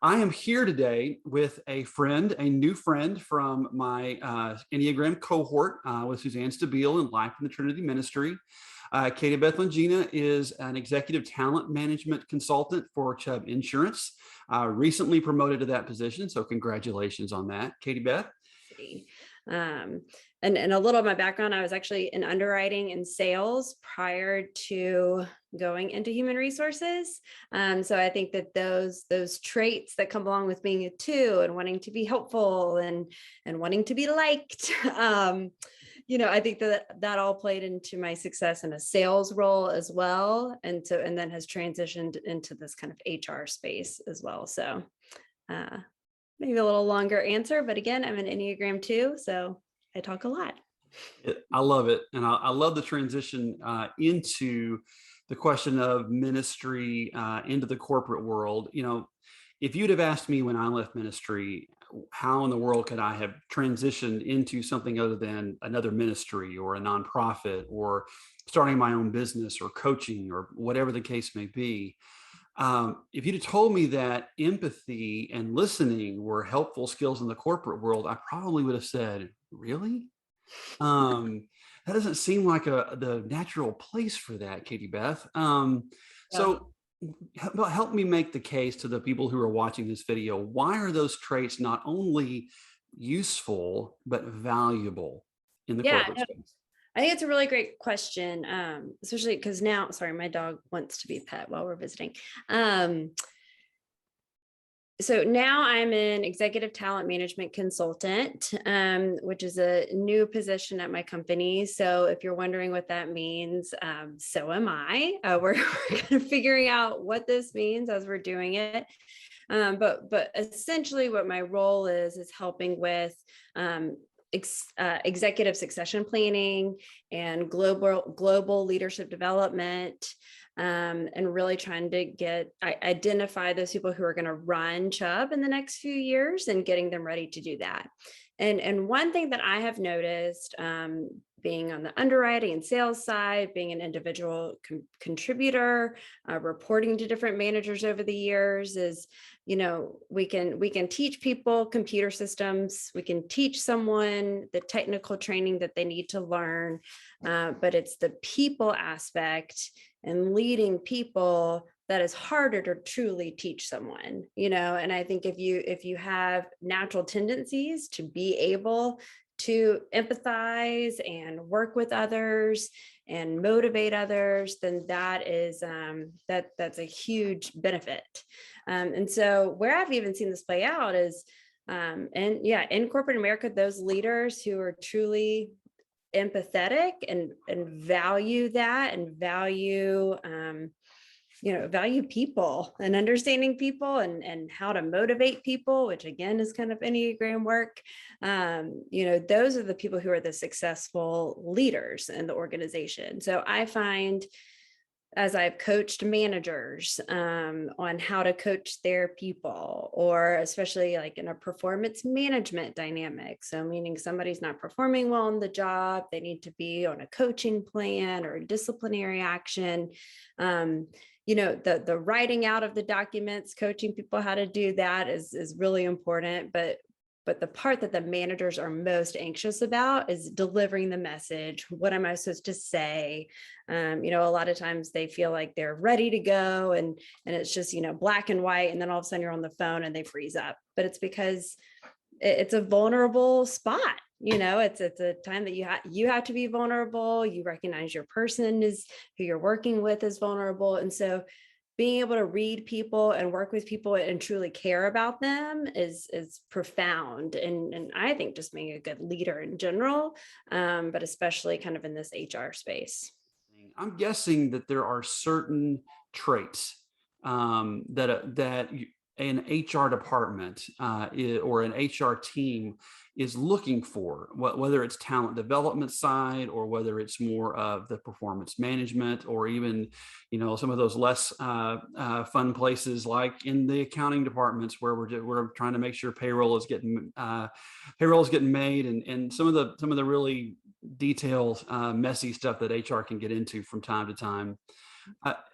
I am here today with a new friend from my Enneagram cohort with Suzanne Stabile in Life in the Trinity Ministry. Katie Beth Ongena is an executive talent management consultant for Chubb Insurance, recently promoted to that position. So congratulations on that, Katie Beth. And a little of my background, I was actually in underwriting and sales prior to going into human resources. So I think that those traits that come along with being a two and wanting to be helpful and wanting to be liked, I think that all played into my success in a sales role as well. And then has transitioned into this kind of HR space as well. So, maybe a little longer answer, but again, I'm an Enneagram 2, so I talk a lot. I love it. And I love the transition into the question of ministry into the corporate world. If you'd have asked me when I left ministry, how in the world could I have transitioned into something other than another ministry or a nonprofit or starting my own business or coaching or whatever the case may be, if you'd have told me that empathy and listening were helpful skills in the corporate world, I probably would have said, really? That doesn't seem like the natural place for that, Katie Beth. So help me make the case to the people who are watching this video. Why are those traits not only useful, but valuable in the corporate space? I think it's a really great question, especially because now, sorry, my dog wants to be a pet while we're visiting. So now I'm an executive talent management consultant, which is a new position at my company. So if you're wondering what that means, so am I. We're kind of figuring out what this means as we're doing it. But essentially what my role is helping with executive succession planning and global leadership development, and really trying to identify those people who are going to run Chubb in the next few years and getting them ready to do that. And one thing that I have noticed, being on the underwriting and sales side, being an individual contributor, reporting to different managers over the years is, we can teach people computer systems, we can teach someone the technical training that they need to learn, but it's the people aspect and leading people that is harder to truly teach someone, and I think if you have natural tendencies to be able to empathize and work with others and motivate others, then that is that's a huge benefit. And so where I've even seen this play out is, in corporate America, those leaders who are truly empathetic and value that and value people and understanding people and how to motivate people, which again is kind of Enneagram work. Those are the people who are the successful leaders in the organization. So I find, as I've coached managers on how to coach their people, or especially like in a performance management dynamic. So meaning somebody's not performing well on the job, they need to be on a coaching plan or a disciplinary action. The writing out of the documents, coaching people how to do that is really important. But the part that the managers are most anxious about is delivering the message. What am I supposed to say? A lot of times they feel like they're ready to go and it's just, black and white. And then all of a sudden you're on the phone and they freeze up. But it's because it's a vulnerable spot. It's a time that you have to be vulnerable. You recognize your person is who you're working with is vulnerable. And so being able to read people and work with people and truly care about them is profound. And I think just being a good leader in general, but especially kind of in this HR space. I'm guessing that there are certain traits that an HR department or an HR team is looking for, whether it's talent development side or whether it's more of the performance management, or even, some of those less fun places like in the accounting departments where we're trying to make sure payroll is getting made, and some of the really detailed, messy stuff that HR can get into from time to time.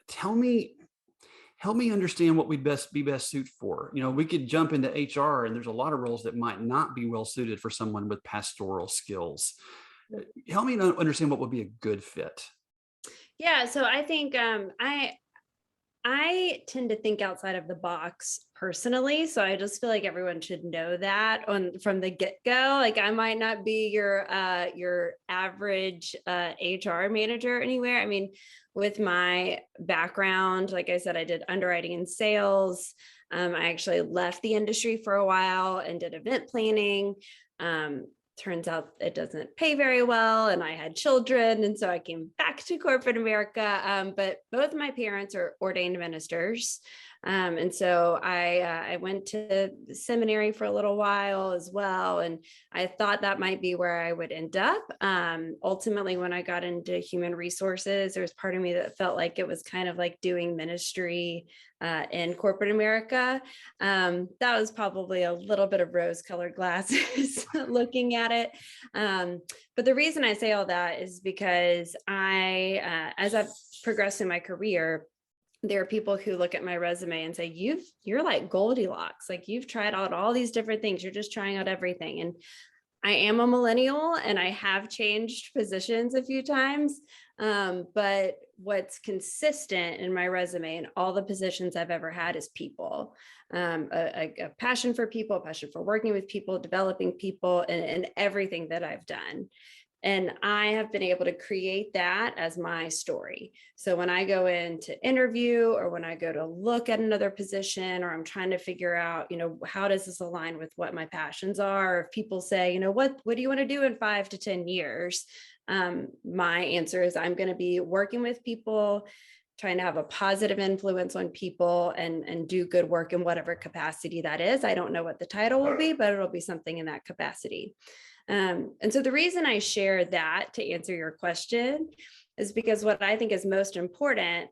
Tell me, help me understand what we'd be best suited for. We could jump into HR, and there's a lot of roles that might not be well suited for someone with pastoral skills. Help me to understand what would be a good fit. Yeah, so I think I tend to think outside of the box personally. So I just feel like everyone should know that on from the get-go. Like I might not be your average HR manager anywhere. I mean, with my background, like I said, I did underwriting and sales. I actually left the industry for a while and did event planning. Turns out it doesn't pay very well, and I had children, and so I came back to corporate America. But both my parents are ordained ministers, and so I went to seminary for a little while as well, and I thought that might be where I would end up. Ultimately, when I got into human resources, there was part of me that felt like it was kind of like doing ministry in corporate America. That was probably a little bit of rose-colored glasses looking at it. But the reason I say all that is because as I've progressed in my career, there are people who look at my resume and say, you're like Goldilocks, like you've tried out all these different things. You're just trying out everything. And I am a millennial and I have changed positions a few times. But what's consistent in my resume and all the positions I've ever had is people, a passion for people, a passion for working with people, developing people, and everything that I've done. And I have been able to create that as my story. So when I go in to interview or when I go to look at another position, or I'm trying to figure out, how does this align with what my passions are? Or if people say, what do you want to do in 5 to 10 years? My answer is I'm going to be working with people, trying to have a positive influence on people and do good work in whatever capacity that is. I don't know what the title will be, but it'll be something in that capacity. And so the reason I share that to answer your question is because what I think is most important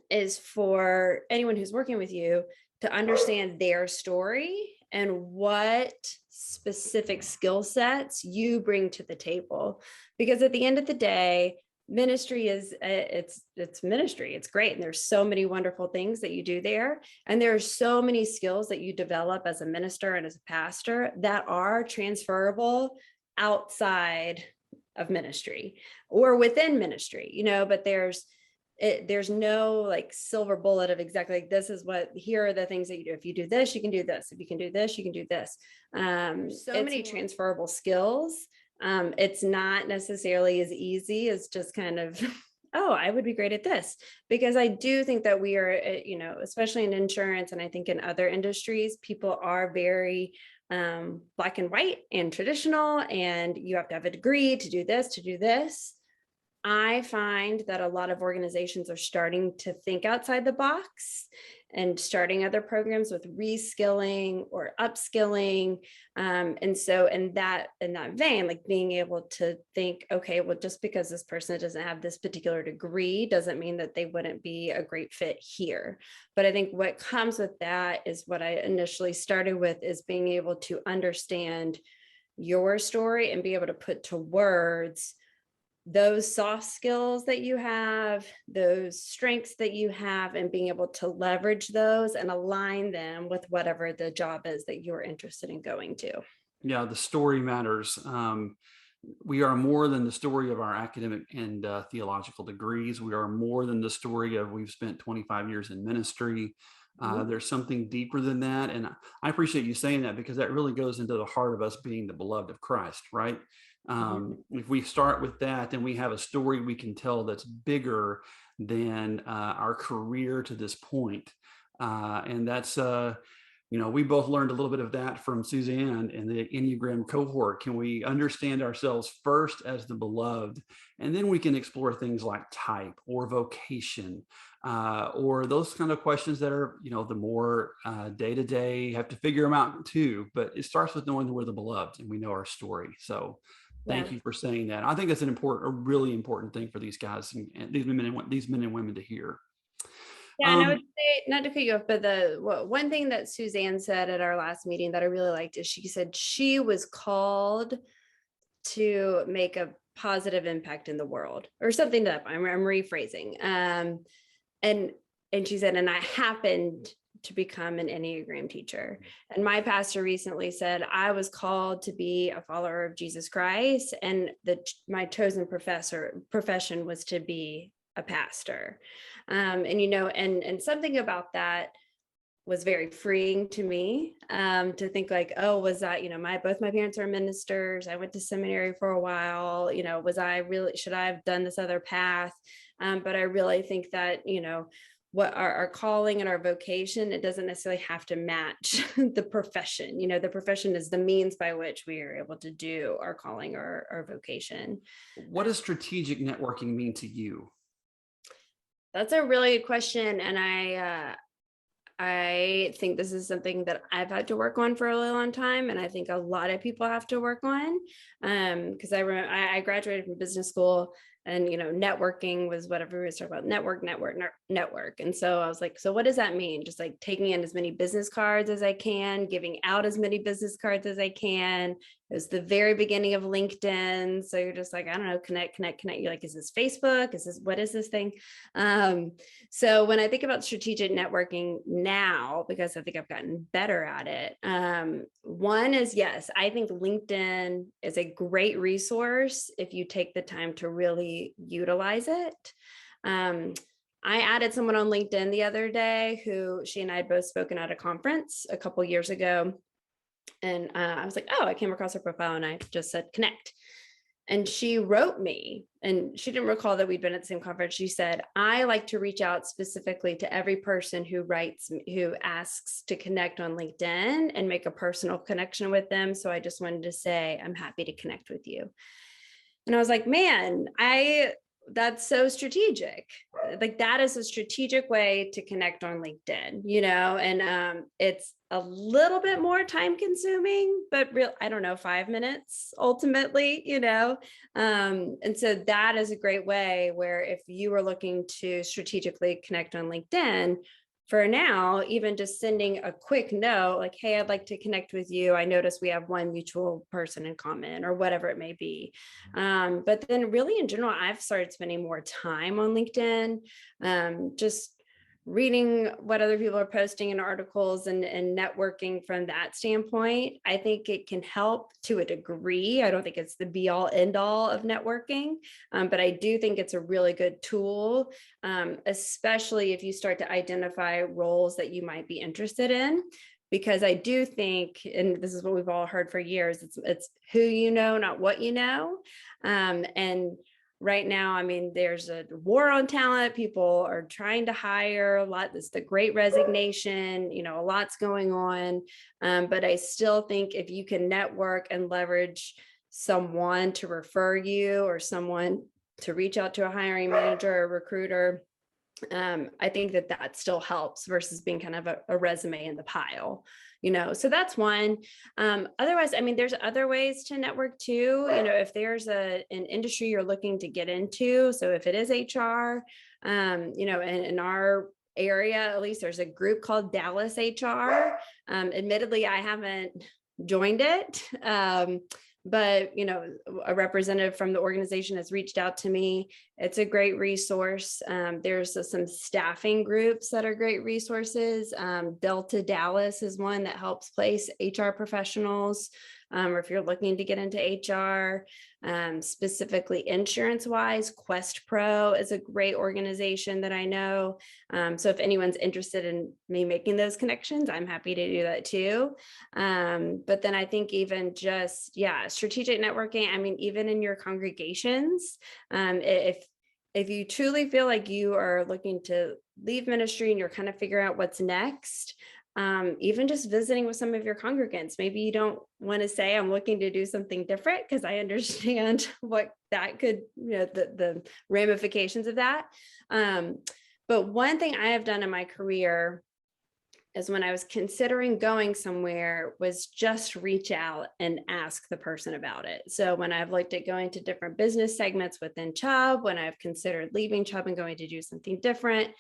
is for anyone who's working with you to understand their story and what specific skill sets you bring to the table. Because at the end of the day, ministry is it's ministry. It's great. And there's so many wonderful things that you do there. And there are so many skills that you develop as a minister and as a pastor that are transferable outside of ministry or within ministry, but there's no like silver bullet of exactly like, this is here are the things that you do. If you do this, you can do this. If you can do this, you can do this. So many transferable skills. It's not necessarily as easy as just kind of, oh, I would be great at this, because I do think that we are, especially in insurance, and I think in other industries, people are very black and white and traditional, and you have to have a degree to do this, to do this. I find that a lot of organizations are starting to think outside the box and starting other programs with reskilling or upskilling. And so in that vein, like being able to think, okay, well, just because this person doesn't have this particular degree doesn't mean that they wouldn't be a great fit here. But I think what comes with that is what I initially started with, is being able to understand your story and be able to put to words those soft skills that you have, those strengths that you have, and being able to leverage those and align them with whatever the job is that you're interested in going to. Yeah, the story matters. We are more than the story of our academic and theological degrees. We are more than the story of we've spent 25 years in ministry. There's something deeper than that. And I appreciate you saying that, because that really goes into the heart of us being the beloved of Christ, right? If we start with that, then we have a story we can tell that's bigger than our career to this point. And that's, we both learned a little bit of that from Suzanne and the Enneagram cohort. Can we understand ourselves first as the beloved? And then we can explore things like type or vocation, or those kind of questions that are, the more day to day, have to figure them out too. But it starts with knowing we're the beloved and we know our story. So thank you for saying that. I think that's a really important thing for these guys and these men and women to hear. Yeah, and I would say, not to cut you off, but one thing that Suzanne said at our last meeting that I really liked is she said she was called to make a positive impact in the world, or something that I'm rephrasing. And and she said, and I happened to become an Enneagram teacher. And my pastor recently said, I was called to be a follower of Jesus Christ, and my chosen profession was to be a pastor. And something about that was very freeing to me, to think like, oh, was that, both my parents are ministers. I went to seminary for a while, should I have done this other path? But I really think that, what our calling and our vocation, it doesn't necessarily have to match the profession. The profession is the means by which we are able to do our calling or our vocation. What does strategic networking mean to you? That's a really good question. And I think this is something that I've had to work on for a really long time. And I think a lot of people have to work on, because I graduated from business school, and, networking was what everybody was talking about, network. And so I was like, so what does that mean? Just like taking in as many business cards as I can, giving out as many business cards as I can. It was the very beginning of LinkedIn. So you're just like, I don't know, connect. You're like, is this Facebook? What is this thing? So when I think about strategic networking now, because I think I've gotten better at it, one is, yes, I think LinkedIn is a great resource if you take the time to really utilize it. I added someone on LinkedIn the other day who she and I had both spoken at a conference a couple years ago. And I was like, oh, I came across her profile and I just said, connect. And she wrote me, and she didn't recall that we'd been at the same conference. She said, I like to reach out specifically to every person who asks to connect on LinkedIn and make a personal connection with them. So I just wanted to say, I'm happy to connect with you. And I was like, man, that's so strategic. Like, that is a strategic way to connect on LinkedIn, and it's a little bit more time consuming, but I don't know, 5 minutes ultimately, and so that is a great way where if you are looking to strategically connect on LinkedIn, for now, even just sending a quick note like, hey, I'd like to connect with you. I noticed we have one mutual person in common, or whatever it may be. But then really in general, I've started spending more time on LinkedIn, just reading what other people are posting in articles and networking from that standpoint. I think it can help to a degree. I don't think it's the be all end all of networking, but I do think it's a really good tool, especially if you start to identify roles that you might be interested in. Because I do think, and this is what we've all heard for years, it's who you know, not what you know. And right now, there's a war on talent. People are trying to hire a lot. It's the great resignation, a lot's going on. But I still think if you can network and leverage someone to refer you, or someone to reach out to a hiring manager or recruiter, I think that still helps versus being kind of a resume in the pile, so that's one. Otherwise, there's other ways to network too, if there's an industry you're looking to get into. So if it is HR, in our area, at least, there's a group called Dallas HR. Admittedly, I haven't joined it. But, a representative from the organization has reached out to me. It's a great resource. There's some staffing groups that are great resources. Delta Dallas is one that helps place HR professionals, or if you're looking to get into HR, specifically insurance-wise. Quest Pro is a great organization that I know. So if anyone's interested in me making those connections, I'm happy to do that too. But then I think even just, strategic networking, even in your congregations, if you truly feel like you are looking to leave ministry and you're kind of figuring out what's next, even just visiting with some of your congregants. Maybe you don't want to say, I'm looking to do something different, because I understand what that could, the ramifications of that. But one thing I have done in my career is, when I was considering going somewhere, was just reach out and ask the person about it. So when I've looked at going to different business segments within Chubb, when I've considered leaving Chubb and going to do something different,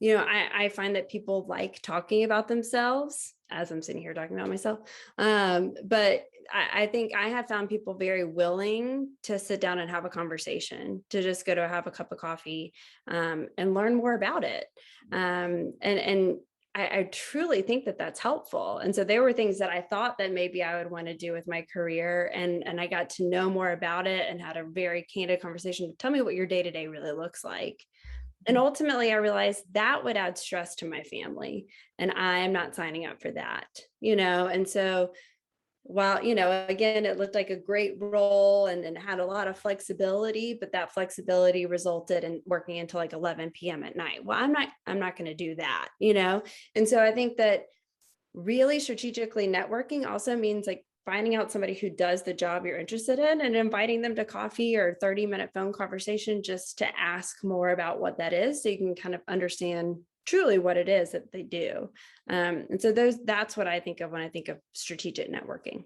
I find that people like talking about themselves. as I'm sitting here talking about myself. But I think I have found people very willing to sit down and have a conversation, to just go to have a cup of coffee, and learn more about it. And I truly think that that's helpful. And so there were things that I thought that maybe I would want to do with my career. And I got to know more about it and had a very candid conversation. Tell me what your day-to-day really looks like. And ultimately, I realized that would add stress to my family. And I am not signing up for that, And so while, again, it looked like a great role and had a lot of flexibility, but that flexibility resulted in working until like 11 p.m. at night. Well, I'm not going to do that. And so I think that really strategically networking also means like finding out somebody who does the job you're interested in and inviting them to coffee or 30-minute phone conversation just to ask more about what that is, so you can kind of understand truly what it is that they do. And so that's what I think of when I think of strategic networking.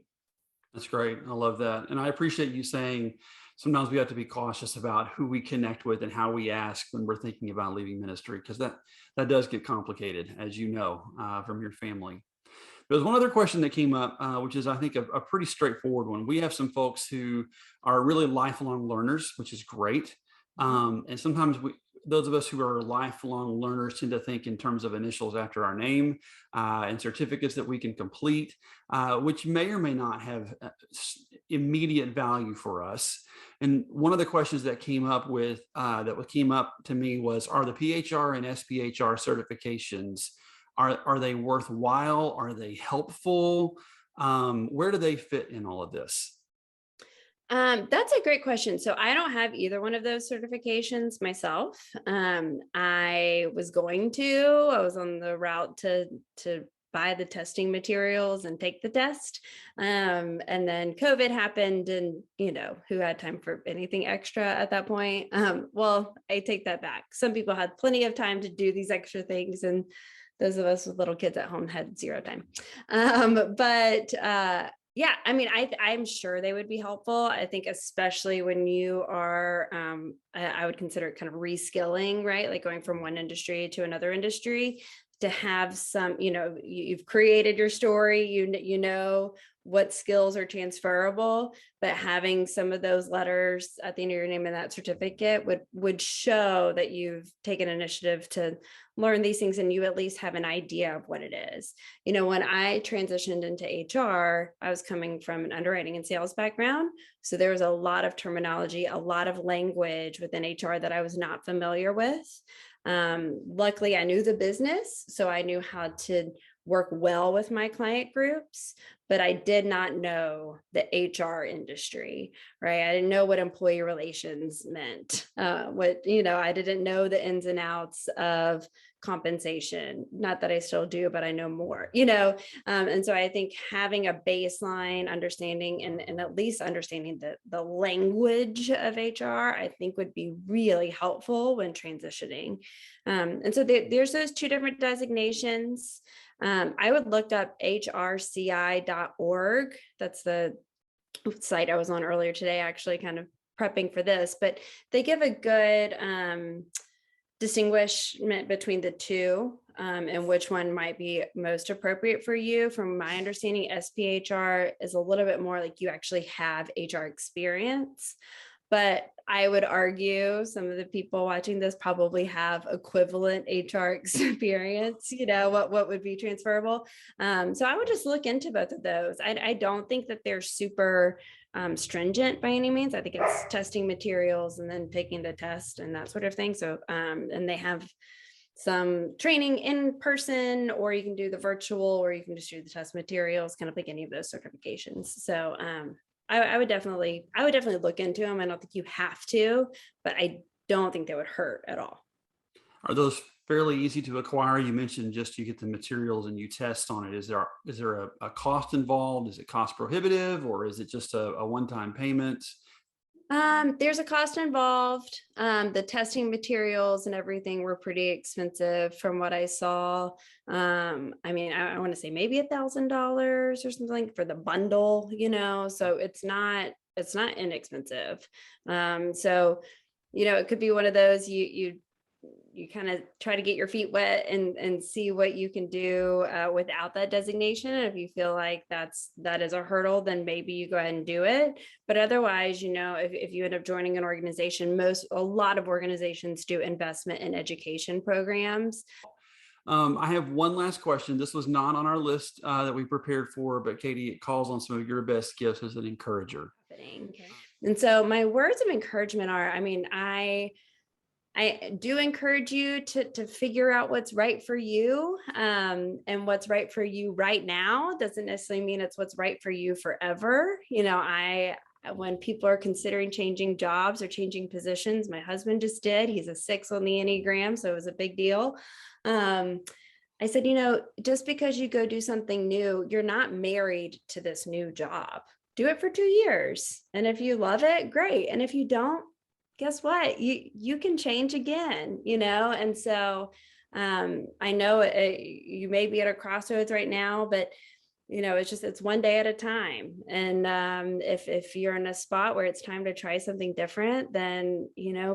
That's great. I love that. And I appreciate you saying sometimes we have to be cautious about who we connect with and how we ask when we're thinking about leaving ministry, because that does get complicated, as you know, from your family. There's one other question that came up, which is, I think, a pretty straightforward one. We have some folks who are really lifelong learners, which is great. And sometimes those of us who are lifelong learners tend to think in terms of initials after our name, and certificates that we can complete, which may or may not have immediate value for us. And one of the questions that came up to me was, are the PHR and SPHR certifications, are they worthwhile? Are they helpful? Where do they fit in all of this? That's a great question. So I don't have either one of those certifications myself. I was on the route to buy the testing materials and take the test. And then COVID happened, and who had time for anything extra at that point? Well, I take that back. Some people had plenty of time to do these extra things, and those of us with little kids at home had zero time. But yeah, I mean, I'm sure they would be helpful. I think especially when you are, I would consider it kind of reskilling, right? Like going from one industry to another industry, to have some, you've created your story, you know what skills are transferable, but having some of those letters at the end of your name in that certificate would show that you've taken initiative to learn these things, and you at least have an idea of what it is. When I transitioned into HR, I was coming from an underwriting and sales background. So there was a lot of terminology, a lot of language within HR that I was not familiar with. Luckily, I knew the business, so I knew how to work well with my client groups, but I did not know the HR industry, right? I didn't know what employee relations meant. I didn't know the ins and outs of compensation. Not that I still do, but I know more, and so I think having a baseline understanding and at least understanding the language of HR, I think would be really helpful when transitioning. And so there's those two different designations. I would look up hrci.org. That's the site I was on earlier today, actually kind of prepping for this, but they give a good distinguishment between the two, and which one might be most appropriate for you. From my understanding, SPHR is a little bit more like you actually have HR experience. But I would argue some of the people watching this probably have equivalent HR experience, what would be transferable. So I would just look into both of those. I don't think that they're super stringent by any means. I think it's testing materials and then taking the test and that sort of thing. So, and they have some training in person, or you can do the virtual, or you can just do the test materials, kind of like any of those certifications. So, I would definitely look into them. I don't think you have to, but I don't think they would hurt at all. Are those fairly easy to acquire? You mentioned just you get the materials and you test on it. Is there a cost involved? Is it cost prohibitive, or is it just a one-time payment? There's a cost involved. The testing materials and everything were pretty expensive from what I saw. I mean, I want to say maybe $1,000 or something for the bundle, so it's not inexpensive. So, it could be one of those you you kind of try to get your feet wet and see what you can do without that designation. And if you feel like that is a hurdle, then maybe you go ahead and do it. But otherwise, if you end up joining an organization, a lot of organizations do investment in education programs. I have one last question. This was not on our list that we prepared for, but Katie, it calls on some of your best gifts as an encourager. And so my words of encouragement are, I do encourage you to figure out what's right for you, and what's right for you right now doesn't necessarily mean it's what's right for you forever. When people are considering changing jobs or changing positions, my husband just did. He's a 6 on the Enneagram, so it was a big deal. I said, just because you go do something new, you're not married to this new job. Do it for 2 years. And if you love it, great. And if you don't, guess what? You can change again, And so I know you may be at a crossroads right now, but it's one day at a time. And if you're in a spot where it's time to try something different, then,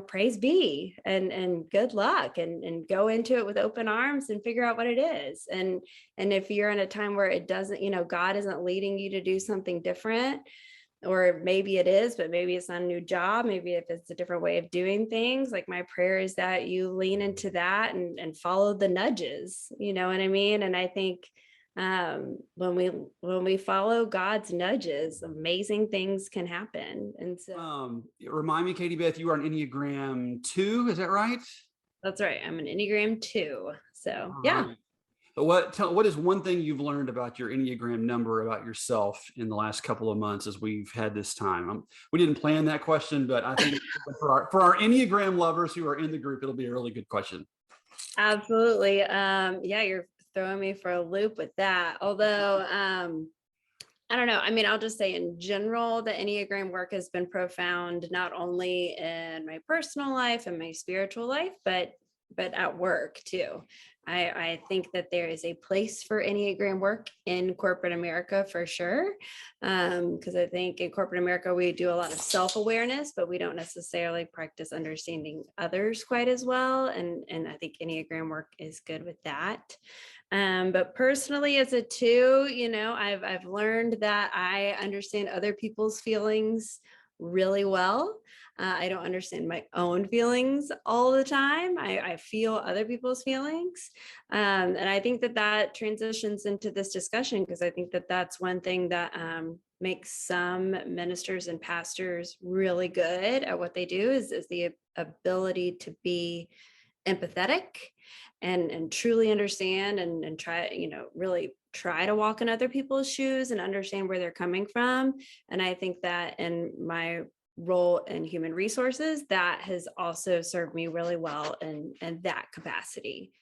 praise be and good luck and go into it with open arms and figure out what it is. And if you're in a time where it doesn't, God isn't leading you to do something different, or maybe it is, but maybe it's not a new job. Maybe if it's a different way of doing things, like my prayer is that you lean into that and follow the nudges, you know what I mean? And I think when we follow God's nudges, amazing things can happen. And so remind me, Katie Beth, you are an Enneagram 2, is that right? That's right. I'm an Enneagram 2. So All yeah. right. What is one thing you've learned about your Enneagram number, about yourself, in the last couple of months as we've had this time? We didn't plan that question, but I think for our Enneagram lovers who are in the group, it'll be a really good question. Absolutely. Yeah, you're throwing me for a loop with that. Although, I don't know. I'll just say in general, the Enneagram work has been profound, not only in my personal life and my spiritual life, but at work too. I think that there is a place for Enneagram work in corporate America for sure. Because I think in corporate America, we do a lot of self-awareness, but we don't necessarily practice understanding others quite as well. And I think Enneagram work is good with that. But personally, as a 2, I've learned that I understand other people's feelings really well. I don't understand my own feelings all the time. I feel other people's feelings. And I think that transitions into this discussion, because I think that that's one thing that makes some ministers and pastors really good at what they do is the ability to be empathetic and truly understand and try, really try to walk in other people's shoes and understand where they're coming from. And I think that in my role in human resources, that has also served me really well in that capacity.